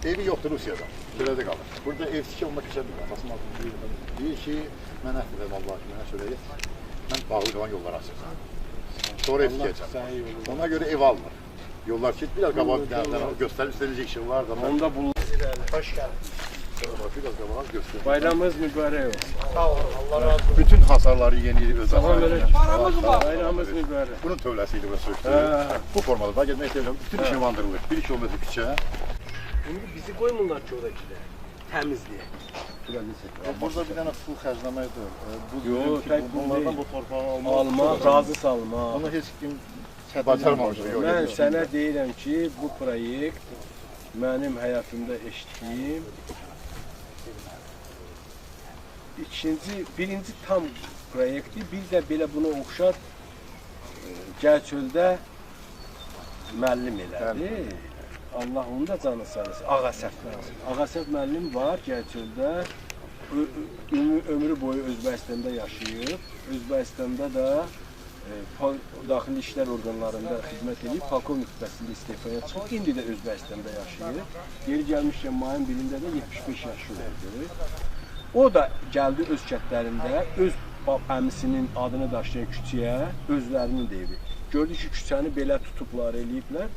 Evi yoxdur Rusiyada. Şöyle qalır. Burada ev tikə olmaq keçəmir. Atasım altında deyir ki, mənə əfv Allah ki, mənə söyləyir. Mən bağlı qalan yolları açacağam. Sonra ev tikəcəm. Ona görə ev almır. Yollar ki, biraz qabağa bir dənə göstərib istənəcək işıqlar da. Onda bu... Hoş geldin. Biraz qabağa göstərib. Bayramımız mübarək olsun. Sağ olun, Allah razı olsun. Bütün hasarları yeni öz hasarları. Paramız var. Bayramımız mübarək. Bunun tövləsiydi və söktü. Bu formada da getmək istəyirəm. Bütün işim vandırılır. 1 kilometr küçə. Bunu bizi qoymurlar ki, oradakiler. Təmizliyə. Burada bir dənə pul xərcləməkdir. Yox, bunlardan bu torpağı almaq, razı salmaq. Bunu heç kim bacarmamışdır. Mən sənə deyirəm ki, bu proyekt mənim həyatımda eşitdiyim birinci tam proyektdir. Bir də belə buna oxşar Gərçöldə müəllim elədi. Allah onu da canı sağ olsun. Ağasəf müəllim var Gərçöldə. Ömrü boyu Özbəkistanda yaşayıb. Özbəkistanda da daxili işlər orqanlarında xidmət edib, polkovnik rütbəsində istefaya çıxıb, indi də Özbəkistanda yaşayır. Geri gəlmişkən mayın 1-də də 75 yaşı oldu. O da gəldi öz kətlərində, öz əmisinin adını daşıyan küçəyə, özlərinin də evi. Gördü ki, küçəni belə tutublar, eləyiblər.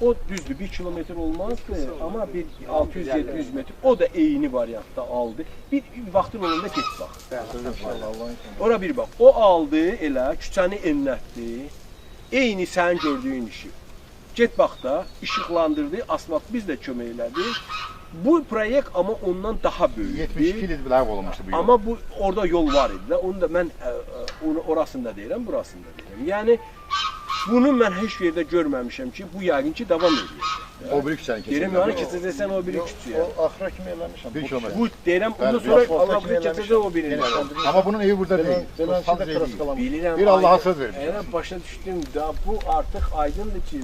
O düzdür, 1 kilometr olmazdı, amma bir 600-700 metr, o da eyni variantda aldı. Bir vaxtın olanda get bax. Ora bir bax, o aldı elə, küçəni enlətdi, eyni sənin gördüyün işi. Get bax da, işıqlandırdı, asfalt biz də kömək elədik. Bu proyekt amma ondan daha böyükdür. 72 il biləq olmuşdu bu yol. Amma bu, orada yol var idi. Onu da mən orasında deyirəm, burasında deyirəm. Yəni, bunu mən heç yerdə görməmişəm ki, bu yəqin ki, davam edir. O biri küçəni keçir. Deyirəm, yəni keçəcəksən o biri küçəyə. O axıra kimi eləmişəm. 1 kilometr. Bu deyirəm, ondan sonra Allah bilir keçəcək o birindən. Amma bunun evi burada deyil. Beləncə də qırıq qalan. Bilirəm. Bir Allaha söz vermiş. Eğer başa düşdüm da bu artıq aydındır ki,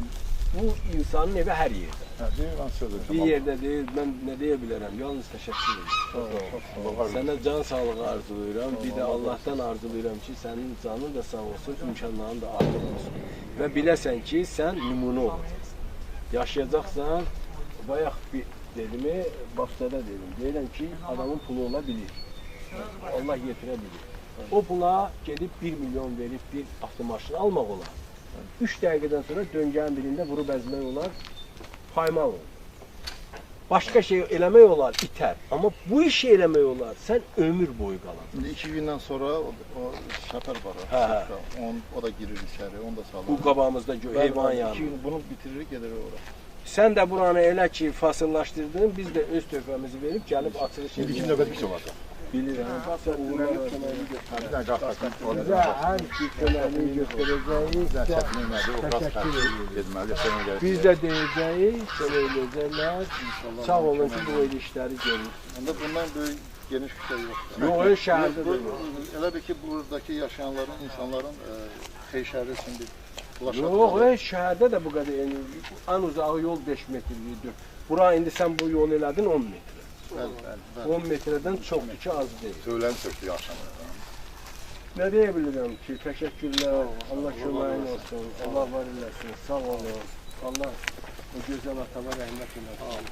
bu insanın evi hər yerdə. Deyirəm, söz vermiş. Bir yerdə deyil, mən nə deyə bilərəm, yalnız təşəkkür edirəm. Sənə can sağlığı arzulayıram, bir də Allahdan arzulayıram ki, sənin canın da sağ olsun, imkanların da artıq olsun. Və biləsən ki, sən nümunə olacaqsan. Yaşayacaqsan, bayaq bir dedimi, başlarda dedim, deyirəm ki, adamın pulu ola bilir. Allah yetirə bilir. O pula gedib 1 milyon verib bir avtomaşını almaq olar. 3 dəqiqədən sonra döngənin birində vurub əzmək olar, paymal olur. Başqa şey eləmək olar, itər. Amma bu işi eləmək olar, sən ömür boyu qalar. 2 gündən sonra o şapar var. O da girir içəri, onu da salır. Bu qabağımızda heyvan yanır. 2 gün bunu bitirir, gedir ora. Sən də buranı elə ki, fasıllaşdırdın, biz də öz töhfəmizi verib gəlib açılış İndi 2 növbət bir şey olacaq. Bilirəm. Sən uğurlarla köməyini Bir dənə qalxaq. Bizə hər bir köməyini göstərəcəyik. Çətin nədir? O qaz xərcli. Biz də deyəcəyik, kömək edəcəklər. Sağ olun ki, bu el işləri görür. Onda bundan böyük geniş bir şey yoxdur. Yox, şəhərdə də yox. Elə bir ki, buradakı yaşayanların, insanların xeyşəri üçün bir Yox, şəhərdə də bu qədər. Ən uzağı yol 5 metrdir. Bura indi sən bu yol elədin 10 metr. 10 metreden çoxdur ki, az deyil. Söylən söktü yaşamır. Nə deyə bilirəm ki, təşəkkürlər, Allah köməyin olsun, Allah var eləsin, sağ olun, Allah o gözəl atama rəhmət eləsin.